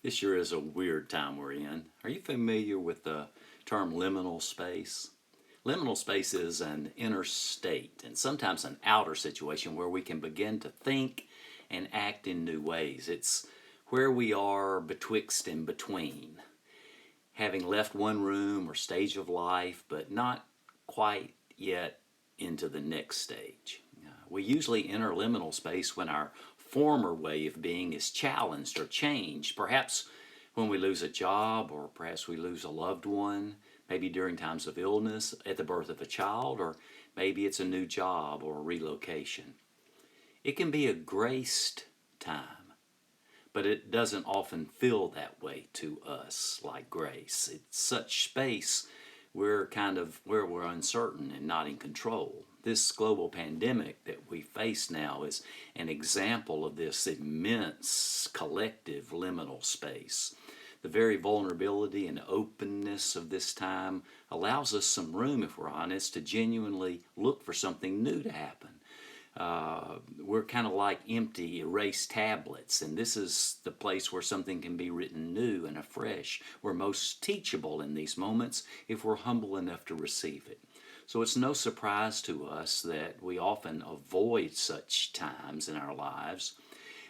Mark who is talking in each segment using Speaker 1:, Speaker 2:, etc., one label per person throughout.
Speaker 1: This sure is a weird time we're in. Are you familiar with the term liminal space? Liminal space is an inner state and sometimes an outer situation where we can begin to think and act in new ways. It's where we are betwixt and between, having left one room or stage of life, but not quite yet into the next stage. We usually enter liminal space when our former way of being is challenged or changed, perhaps when we lose a job or perhaps we lose a loved one, maybe during times of illness, at the birth of a child, or maybe it's a new job or a relocation. It can be a graced time, but it doesn't often feel that way to us like grace. It's such space we're kind of where we're uncertain and not in control. This global pandemic that we face now is an example of this immense collective liminal space. The very vulnerability and openness of this time allows us some room, if we're honest, to genuinely look for something new to happen. We're kind of like empty, erased tablets, and this is the place where something can be written new and afresh. We're most teachable in these moments if we're humble enough to receive it. So it's no surprise to us that we often avoid such times in our lives,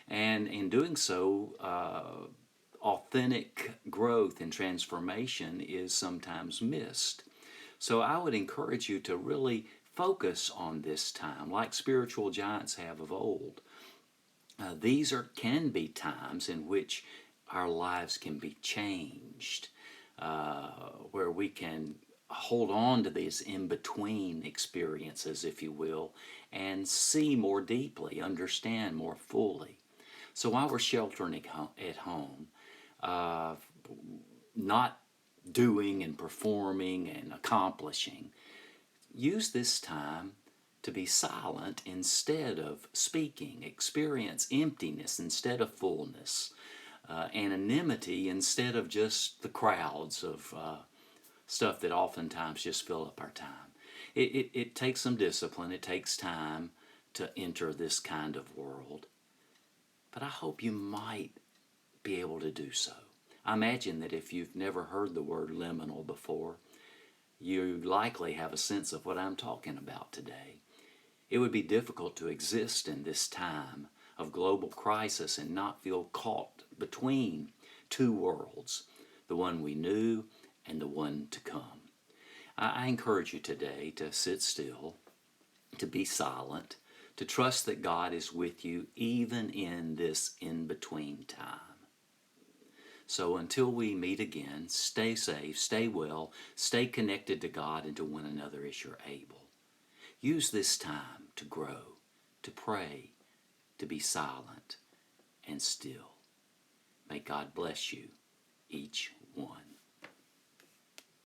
Speaker 1: and in doing so, authentic growth and transformation is sometimes missed. So I would encourage you to really focus on this time like spiritual giants have of old. These can be times in which our lives can be changed, where we can hold on to these in-between experiences, if you will, and see more deeply, understand more fully. So while we're sheltering at home, uh, not doing and performing and accomplishing, use this time to be silent instead of speaking, experience emptiness instead of fullness, anonymity instead of just the crowds of stuff that oftentimes just fill up our time. It takes some discipline, it takes time to enter this kind of world, but I hope you might be able to do so. I imagine that if you've never heard the word liminal before, you likely have a sense of what I'm talking about today. It would be difficult to exist in this time of global crisis and not feel caught between two worlds, the one we knew and the one to come. I encourage you today to sit still, to be silent, to trust that God is with you even in this in-between time. So until we meet again, stay safe, stay well, stay connected to God and to one another as you're able. Use this time to grow, to pray, to be silent and still. May God bless you, each one.